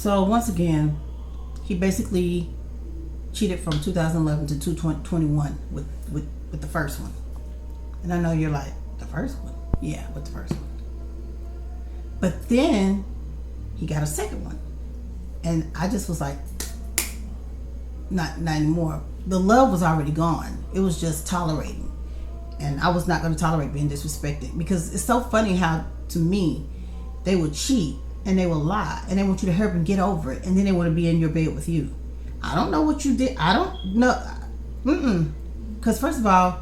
So once again, he basically cheated from 2011 to 2021 with the first one. And I know you're like, the first one? Yeah, with the first one. But then he got a second one. And I just was like, not anymore. The love was already gone. It was just tolerating. And I was not going to tolerate being disrespected. Because it's so funny how, to me, they would cheat and they will lie. And they want you to hurry and get over it. And then they want to be in your bed with you. I don't know what you did. I don't know. Because first of all,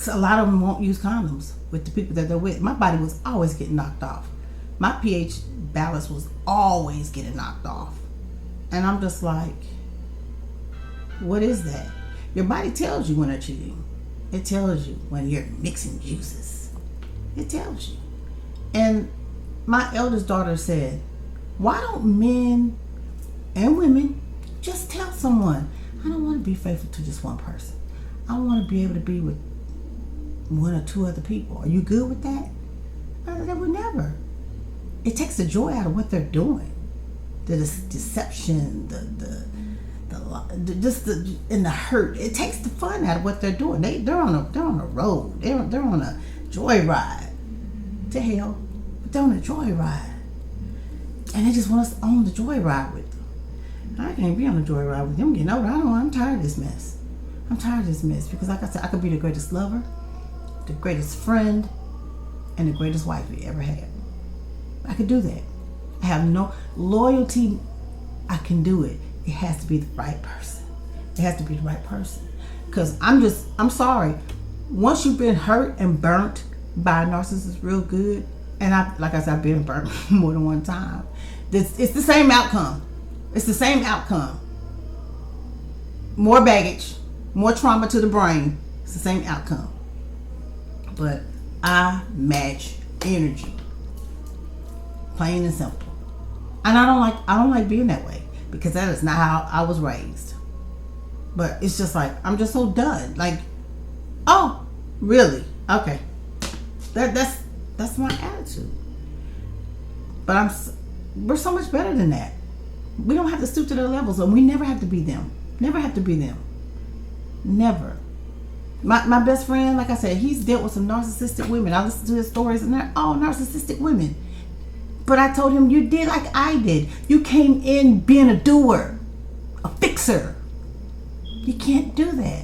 a lot of them won't use condoms with the people that they're with. My body was always getting knocked off. My pH balance was always getting knocked off. And I'm just like, what is that? Your body tells you when they're cheating. It tells you when you're mixing juices. It tells you. And my eldest daughter said, why don't men and women just tell someone, I don't want to be faithful to just one person. I want to be able to be with one or two other people. Are you good with that? They would never. It takes the joy out of what they're doing. The deception, and the hurt. It takes the fun out of what they're doing. They're on a road. They're on a joyride. To hell, but they're on a joyride, and they just want us on the joyride with them. I can't be on a joyride with them. I'm getting older. I'm tired of this mess. I'm tired of this mess because, like I said, I could be the greatest lover, the greatest friend, and the greatest wife we ever had. I could do that. I have no loyalty. I can do it. It has to be the right person. It has to be the right person. Because I'm sorry. Once you've been hurt and burnt by a narcissist real good, and like I said, I've been burnt more than one time. It's the same outcome. It's the same outcome. More baggage, more trauma to the brain. It's the same outcome. But I match energy. Plain and simple. And I don't like being that way because that is not how I was raised. But it's just like I'm just so done. Like, oh, really? Okay. That's my attitude. But we're so much better than that. We don't have to stoop to their levels, and we never have to be them. Never have to be them. Never. My best friend, like I said, he's dealt with some narcissistic women. I listen to his stories, and they're all narcissistic women. But I told him, you did like I did. You came in being a doer, a fixer. You can't do that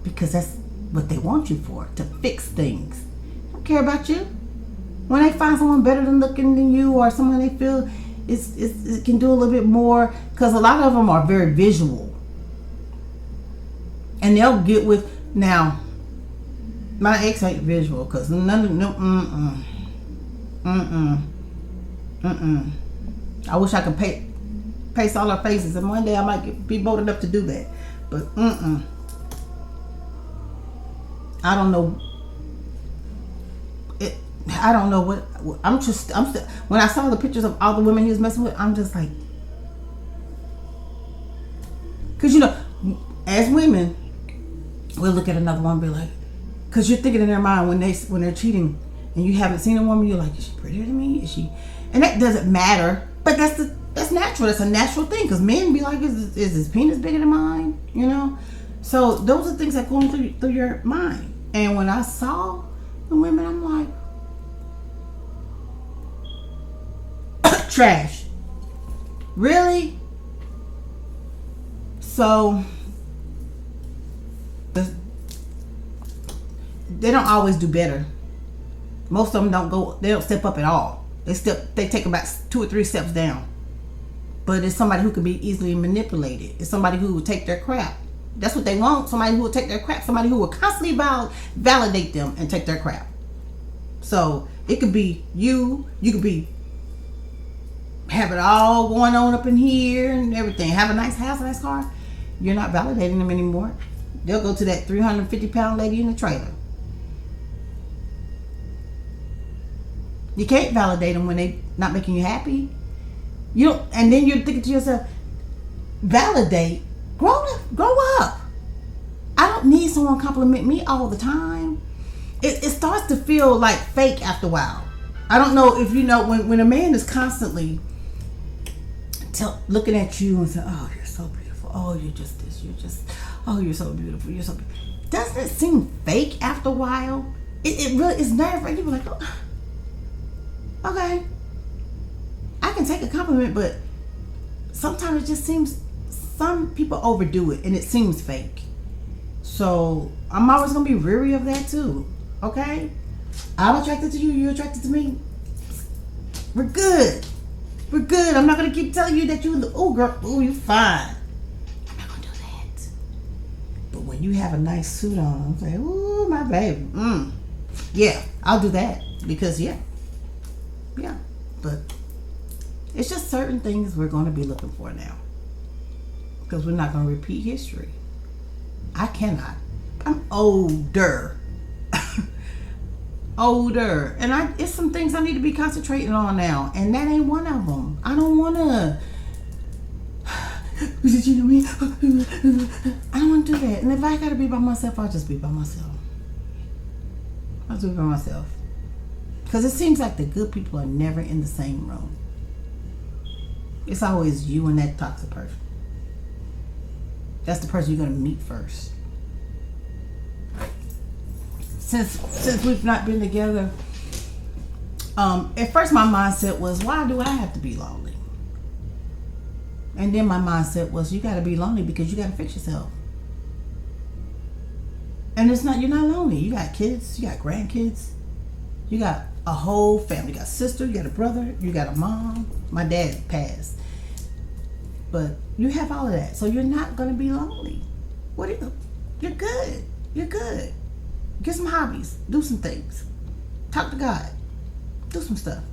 because that's what they want you for, to fix things. They don't care about you. When they find someone better than looking than you, or someone they feel it can do a little bit more, because a lot of them are very visual, and they'll get with. Now, my ex ain't visual because none of them. I wish I could paste all our faces, and one day I might be bold enough to do that. But I don't know. I don't know what I'm still. When I saw the pictures of all the women he was messing with, I'm just like, because as women, we'll look at another one and be like, because you're thinking in their mind when they're cheating, and you haven't seen a woman, you're like, is she prettier than me? Is she? And that doesn't matter, but that's natural. That's a natural thing, because men be like, is his penis bigger than mine? So those are things that go through your mind. And when I saw the women, I'm like, trash. Really? So they don't always do better. Most of them they don't step up at all. They take about 2 or 3 steps down. But it's somebody who can be easily manipulated. It's somebody who will take their crap. That's what they want. Somebody who will take their crap. Somebody who will constantly validate them and take their crap. So it could be you. You could be have it all going on up in here and everything. Have a nice house, a nice car. You're not validating them anymore. They'll go to that 350-pound lady in the trailer. You can't validate them when they not making you happy. And then you're thinking to yourself, validate. Grow up. I don't need someone compliment me all the time. It starts to feel like fake after a while. I don't know if you know when a man is constantly looking at you and saying, "Oh, you're so beautiful. Oh, you're just this. You're just. Oh, you're so beautiful. You're so." Doesn't it seem fake after a while? It really is nerve-wracking. You're like, oh, okay, I can take a compliment, but sometimes it just seems some people overdo it and it seems fake. So I'm always gonna be weary of that too. Okay, I'm attracted to you. You're attracted to me. We're good. We're good. I'm not gonna keep telling you that you, oh girl, oh you fine. I'm not gonna do that. But when you have a nice suit on, I'm like, ooh my baby. Yeah, I'll do that because yeah. But it's just certain things we're gonna be looking for now because we're not gonna repeat history. I cannot. I'm older. And it's some things I need to be concentrating on now, and that ain't one of them. I don't want to I don't want to do that. And if I gotta be by myself, I'll just be by myself. Because it seems like the good people are never in the same room. It's always you and that toxic person. That's the person you're gonna meet first. Since we've not been together, at first my mindset was, why do I have to be lonely? And then my mindset was, you got to be lonely because you got to fix yourself. And you're not lonely. You got kids, you got grandkids, you got a whole family. You got a sister, you got a brother, you got a mom. My dad passed, but you have all of that, so you're not going to be lonely. You're good. Get some hobbies. Do some things. Talk to God. Do some stuff.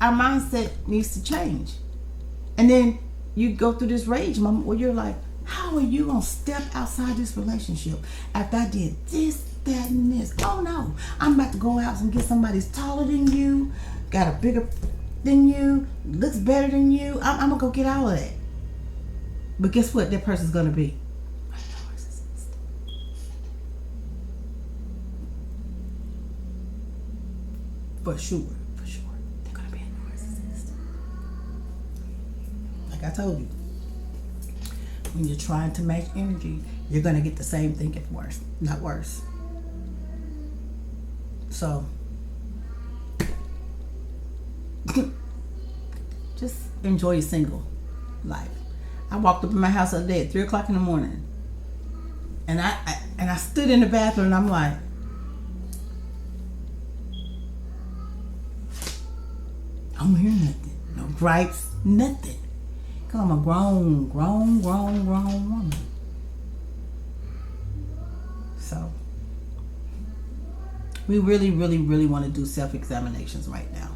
Our mindset needs to change. And then you go through this rage moment where you're like, how are you going to step outside this relationship after I did this, that, and this? Oh no. I'm about to go out and get somebody who's taller than you, got a bigger than you, looks better than you. I'm going to go get all of that. But guess what? That person's going to be For sure. They're going to be a narcissist. Like I told you, when you're trying to match energy, you're going to get the same thing, if worse, not worse. So, just enjoy your single life. I walked up in my house the other day at 3 o'clock in the morning, and I stood in the bathroom and I'm like, I don't hear nothing. No gripes, nothing. Because I'm a grown woman. So, we really want to do self-examinations right now.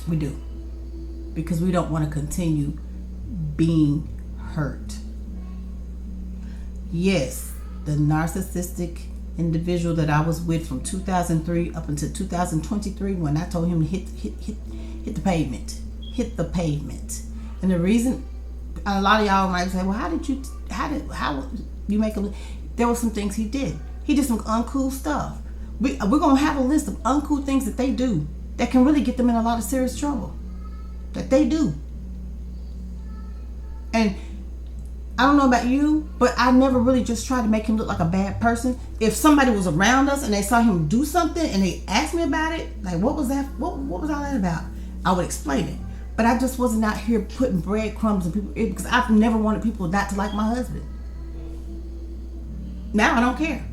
We do. Because we don't want to continue being hurt. Yes, the narcissistic individual that I was with from 2003 up until 2023, when I told him to hit the pavement. And the reason, a lot of y'all might say, well, how did you make him? There were some things he did. He did some uncool stuff. We're going to have a list of uncool things that they do that can really get them in a lot of serious trouble. That they do. And I don't know about you, but I never really just tried to make him look like a bad person. If somebody was around us and they saw him do something and they asked me about it, like, what was that? What was all that about? I would explain it. But I just wasn't out here putting breadcrumbs in people, because I've never wanted people not to like my husband. Now I don't care.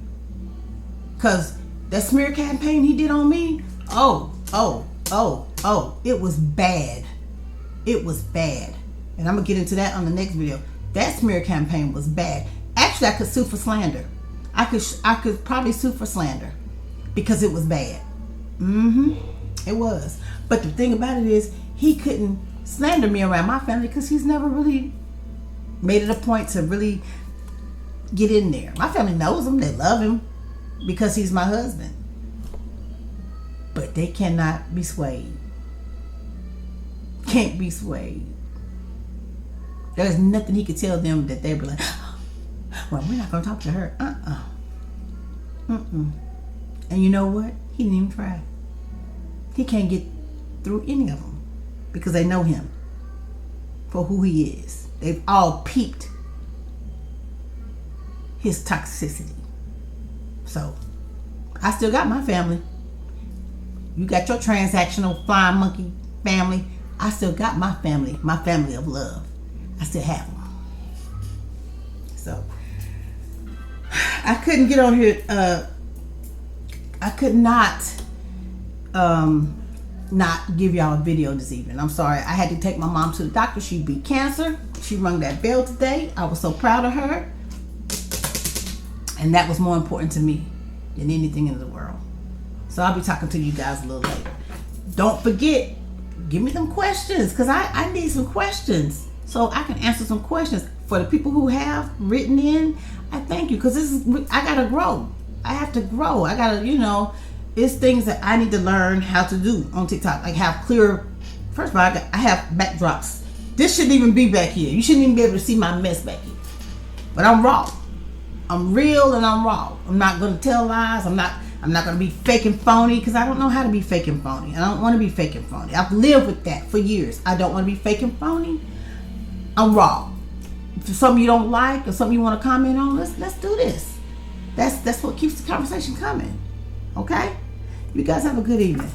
Because that smear campaign he did on me, it was bad. It was bad. And I'm going to get into that on the next video. That smear campaign was bad. Actually, I could sue for slander. I could probably sue for slander because it was bad. It was. But the thing about it is, he couldn't slander me around my family because he's never really made it a point to really get in there. My family knows him. They love him because he's my husband. But they cannot be swayed. Can't be swayed. There's nothing he could tell them that they'd be like, well, we're not going to talk to her. And And you know what? He didn't even try. He can't get through any of them because they know him for who he is. They've all peeped his toxicity. So I still got my family. You got your transactional flying monkey family. I still got my family of love. I still have them. So I couldn't get on here. I could not give y'all a video this evening. I'm sorry. I had to take my mom to the doctor. She beat cancer. She rung that bell today. I was so proud of her. And that was more important to me than anything in the world. So I'll be talking to you guys a little later. Don't forget, give me some questions, because I need some questions so I can answer some questions. For the people who have written in, I thank you, because I gotta grow. I have to grow. I gotta, it's things that I need to learn how to do on TikTok. Like have clear, first of all, I have backdrops. This shouldn't even be back here. You shouldn't even be able to see my mess back here. But I'm raw. I'm real and I'm raw. I'm not gonna tell lies. I'm not gonna be fake and phony, because I don't know how to be fake and phony. I don't want to be fake and phony. I've lived with that for years. I don't want to be fake and phony. I'm raw. If there's something you don't like or something you want to comment on, let's do this. That's what keeps the conversation coming. Okay? You guys have a good evening.